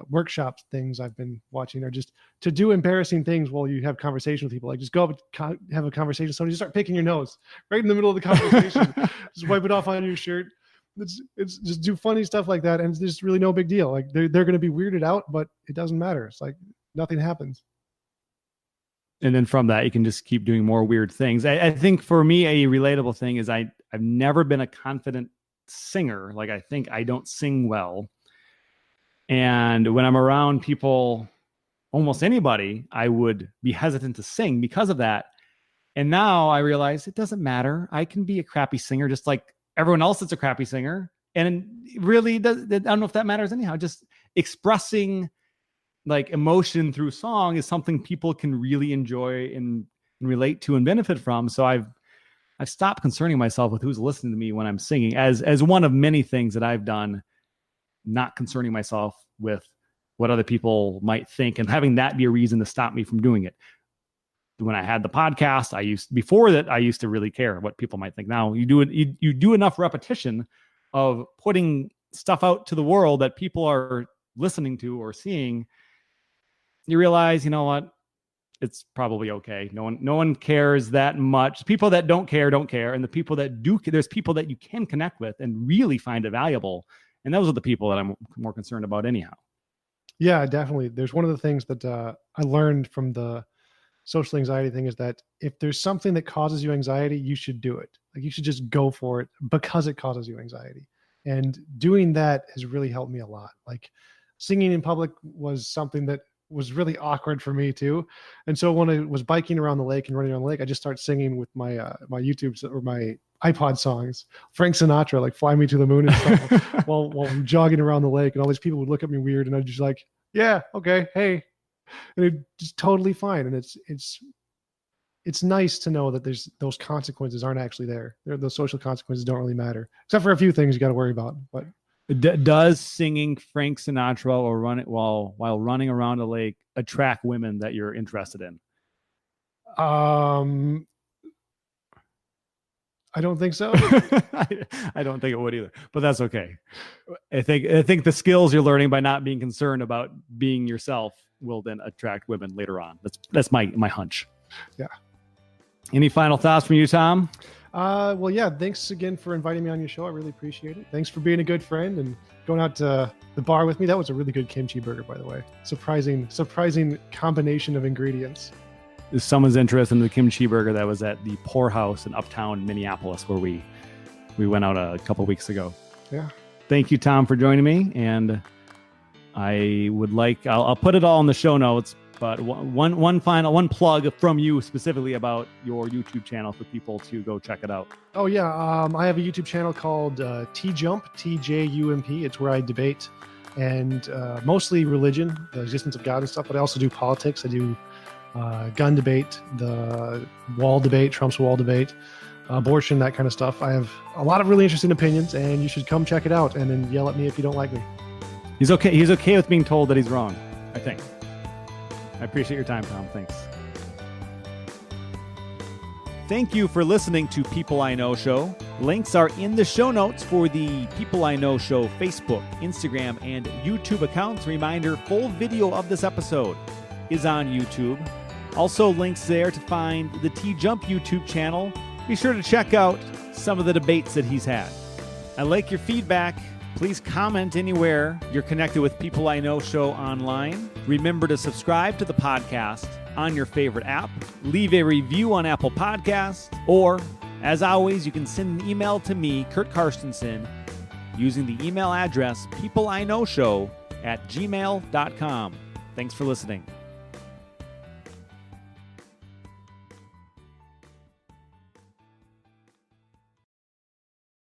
workshop things I've been watching are just to do embarrassing things while you have conversation with people. Like just go up and have a conversation with somebody, just start picking your nose right in the middle of the conversation. Just wipe it off on your shirt. It's just do funny stuff like that, and there's really no big deal. Like they're going to be weirded out, but it doesn't matter. It's like nothing happens. And then from that, you can just keep doing more weird things. I think for me, a relatable thing is I've never been a confident singer. Like I think I don't sing well. And when I'm around people, almost anybody, I would be hesitant to sing because of that. And now I realize it doesn't matter. I can be a crappy singer just like everyone else that's a crappy singer. And really, I don't know if that matters anyhow. Just expressing like emotion through song is something people can really enjoy and relate to and benefit from. So I've stopped concerning myself with who's listening to me when I'm singing as one of many things that I've done, not concerning myself with what other people might think and having that be a reason to stop me from doing it. When I had the podcast, I used to really care what people might think. Now you do enough repetition of putting stuff out to the world that people are listening to or seeing, you realize, you know what? It's probably okay. No one cares that much. People that don't care. And the people that do, there's people that you can connect with and really find it valuable. And those are the people that I'm more concerned about anyhow. Yeah, definitely. There's one of the things that I learned from the social anxiety thing is that if there's something that causes you anxiety, you should do it. Like you should just go for it because it causes you anxiety. And doing that has really helped me a lot. Like singing in public was something that was really awkward for me too. And so when I was biking around the lake and running around the lake, I just started singing with my my YouTube or my iPod songs, Frank Sinatra, like Fly Me to the Moon and stuff while I'm jogging around the lake, and all these people would look at me weird, and I'd just like, yeah, okay, hey. And it's just totally fine. And it's nice to know that those consequences aren't actually there. Those social consequences don't really matter, except for a few things you got to worry about. But does singing Frank Sinatra or while running around a lake attract women that you're interested in? I don't think so. I don't think it would either, but that's okay. I think the skills you're learning by not being concerned about being yourself will then attract women later on. That's my hunch. Yeah. Any final thoughts from you, Tom? Well, yeah, thanks again for inviting me on your show. I really appreciate it. Thanks for being a good friend and going out to the bar with me. That was a really good kimchi burger, by the way. Surprising combination of ingredients. If someone's interested in the kimchi burger, that was at the Pour House in Uptown Minneapolis, where we went out a couple weeks ago. Yeah. Thank you, Tom, for joining me. And I'll put it all in the show notes, but one plug from you specifically about your YouTube channel for people to go check it out. Oh yeah. I have a YouTube channel called TJump, TJUMP. It's where I debate and mostly religion, the existence of God and stuff, but I also do politics. I do gun debate, the wall debate, Trump's wall debate, abortion, that kind of stuff. I have a lot of really interesting opinions, and you should come check it out and then yell at me if you don't like me. He's okay with being told that he's wrong, I think. I appreciate your time, Tom. Thanks. Thank you for listening to People I Know Show. Links are in the show notes for the People I Know Show Facebook, Instagram, and YouTube accounts. Reminder, full video of this episode is on YouTube. Also links there to find the TJump YouTube channel. Be sure to check out some of the debates that he's had. I like your feedback. Please comment anywhere you're connected with People I Know Show online. Remember to subscribe to the podcast on your favorite app. Leave a review on Apple Podcasts. Or, as always, you can send an email to me, Kurt Karstensen, using the email address peopleiknowshow@gmail.com. Thanks for listening.